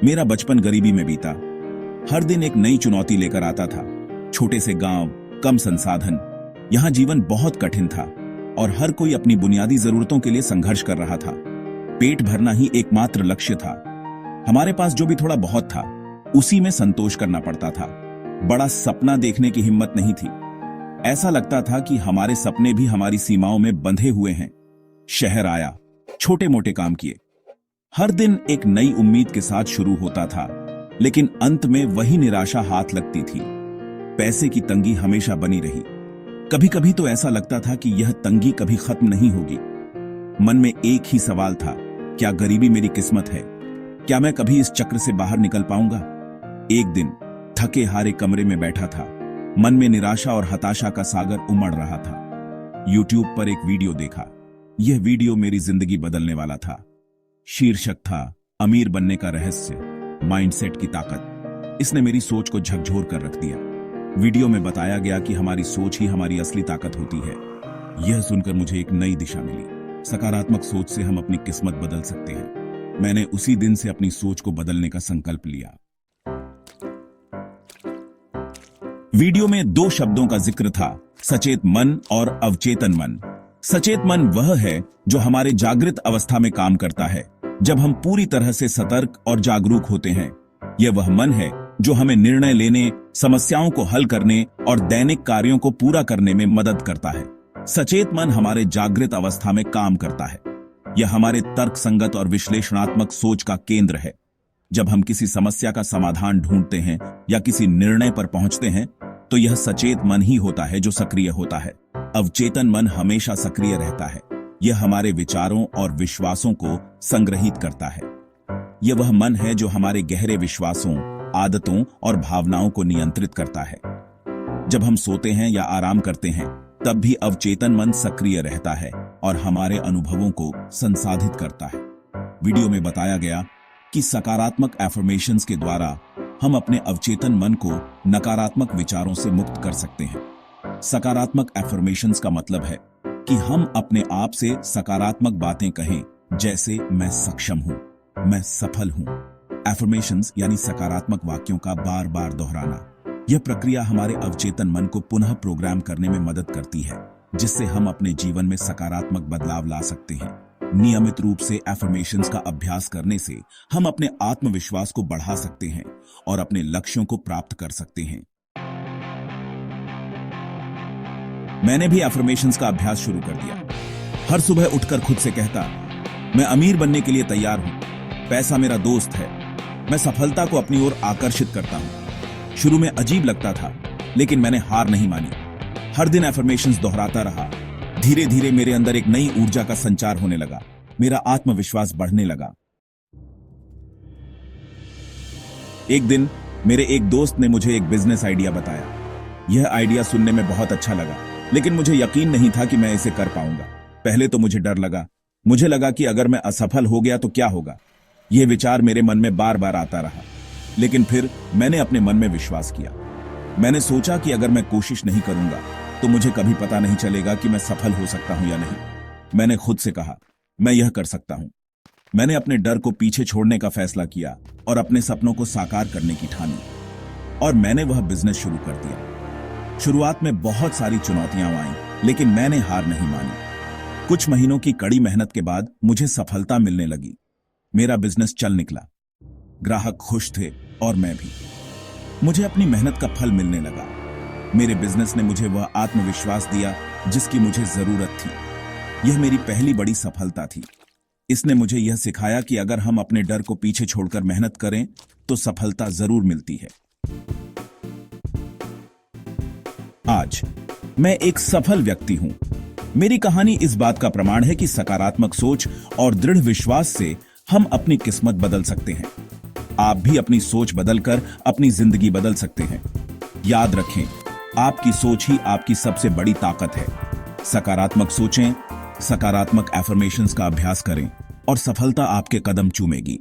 मेरा बचपन गरीबी में बीता। हर दिन एक नई चुनौती लेकर आता था। छोटे से गांव, कम संसाधन, यहां जीवन बहुत कठिन था और हर कोई अपनी बुनियादी जरूरतों के लिए संघर्ष कर रहा था। पेट भरना ही एकमात्र लक्ष्य था। हमारे पास जो भी थोड़ा बहुत था उसी में संतोष करना पड़ता था। बड़ा सपना देखने की हिम्मत नहीं थी। ऐसा लगता था कि हमारे सपने भी हमारी सीमाओं में बंधे हुए हैं। शहर आया, छोटे मोटे काम किए। हर दिन एक नई उम्मीद के साथ शुरू होता था, लेकिन अंत में वही निराशा हाथ लगती थी। पैसे की तंगी हमेशा बनी रही। कभी कभी तो ऐसा लगता था कि यह तंगी कभी खत्म नहीं होगी। मन में एक ही सवाल था, क्या गरीबी मेरी किस्मत है? क्या मैं कभी इस चक्र से बाहर निकल पाऊंगा? एक दिन थके हारे कमरे में बैठा था। मन में निराशा और हताशा का सागर उमड़ रहा था। YouTube पर एक वीडियो देखा। यह वीडियो मेरी जिंदगी बदलने वाला था। शीर्षक था अमीर बनने का रहस्य, माइंडसेट की ताकत। इसने मेरी सोच को झकझोर कर रख दिया। वीडियो में बताया गया कि हमारी सोच ही हमारी असली ताकत होती है। यह सुनकर मुझे एक नई दिशा मिली। सकारात्मक सोच से हम अपनी किस्मत बदल सकते हैं। मैंने उसी दिन से अपनी सोच को बदलने का संकल्प लिया। वीडियो में 2 शब्दों का जिक्र था, सचेत मन और अवचेतन मन। सचेत मन वह है जो हमारे जागृत अवस्था में काम करता है, जब हम पूरी तरह से सतर्क और जागरूक होते हैं। यह वह मन है जो हमें निर्णय लेने, समस्याओं को हल करने और दैनिक कार्यों को पूरा करने में मदद करता है। सचेत मन हमारे जागृत अवस्था में काम करता है। यह हमारे तर्कसंगत और विश्लेषणात्मक सोच का केंद्र है। जब हम किसी समस्या का समाधान ढूंढते हैं या किसी निर्णय पर पहुंचते हैं, तो यह सचेत मन ही होता है जो सक्रिय होता है। अवचेतन मन हमेशा सक्रिय रहता है। यह हमारे विचारों और विश्वासों को संग्रहित करता है। यह वह मन है जो हमारे गहरे विश्वासों, आदतों और भावनाओं को नियंत्रित करता है। जब हम सोते हैं या आराम करते हैं, तब भी अवचेतन मन सक्रिय रहता है और हमारे अनुभवों को संसाधित करता है। वीडियो में बताया गया कि सकारात्मक एफर्मेशंस के द्वारा हम अपने अवचेतन मन को नकारात्मक विचारों से मुक्त कर सकते हैं। सकारात्मक एफर्मेशंस का मतलब है कि हम अपने आप से सकारात्मक बातें कहें, जैसे मैं सक्षम हूं, मैं सफल हूं। एफर्मेशंस यानी सकारात्मक वाक्यों का बार बार दोहराना। यह प्रक्रिया हमारे अवचेतन मन को पुनः प्रोग्राम करने में मदद करती है, जिससे हम अपने जीवन में सकारात्मक बदलाव ला सकते हैं। नियमित रूप से एफर्मेशंस का अभ्यास करने से हम अपने आत्मविश्वास को बढ़ा सकते हैं और अपने लक्ष्यों को प्राप्त कर सकते हैं। मैंने भी एफर्मेशंस का अभ्यास शुरू कर दिया। हर सुबह उठकर खुद से कहता, मैं अमीर बनने के लिए तैयार हूं, पैसा मेरा दोस्त है, मैं सफलता को अपनी ओर आकर्षित करता हूं। शुरू में अजीब लगता था, लेकिन मैंने हार नहीं मानी। हर दिन एफर्मेशंस दोहराता रहा। धीरे धीरे मेरे अंदर एक नई ऊर्जा का संचार होने लगा। मेरा आत्मविश्वास बढ़ने लगा। एक दिन मेरे एक दोस्त ने मुझे एक बिजनेस आइडिया बताया। यह आइडिया सुनने में बहुत अच्छा लगा, लेकिन मुझे यकीन नहीं था कि मैं इसे कर पाऊंगा। पहले तो मुझे डर लगा। मुझे लगा कि अगर मैं असफल हो गया तो क्या होगा। यह विचार मेरे मन में बार बार आता रहा, लेकिन फिर मैंने अपने मन में विश्वास किया। मैंने सोचा कि अगर मैं कोशिश नहीं करूंगा तो मुझे कभी पता नहीं चलेगा कि मैं सफल हो सकता हूं या नहीं। मैंने खुद से कहा, मैं यह कर सकता हूं। मैंने अपने डर को पीछे छोड़ने का फैसला किया और अपने सपनों को साकार करने की ठानी, और मैंने वह बिजनेस शुरू कर दिया। शुरुआत में बहुत सारी चुनौतियां आईं, लेकिन मैंने हार नहीं मानी। कुछ महीनों की कड़ी मेहनत के बाद मुझे सफलता मिलने लगी। मेरा बिजनेस चल निकला। ग्राहक खुश थे और मैं भी। मुझे अपनी मेहनत का फल मिलने लगा। मेरे बिजनेस ने मुझे वह आत्मविश्वास दिया जिसकी मुझे जरूरत थी। यह मेरी पहली बड़ी सफलता थी। इसने मुझे यह सिखाया कि अगर हम अपने डर को पीछे छोड़कर मेहनत करें तो सफलता जरूर मिलती है। आज मैं एक सफल व्यक्ति हूं। मेरी कहानी इस बात का प्रमाण है कि सकारात्मक सोच और दृढ़ विश्वास से हम अपनी किस्मत बदल सकते हैं। आप भी अपनी सोच बदलकर अपनी जिंदगी बदल सकते हैं। याद रखें, आपकी सोच ही आपकी सबसे बड़ी ताकत है। सकारात्मक सोचें, सकारात्मक एफर्मेशंस का अभ्यास करें और सफलता आपके कदम चूमेगी।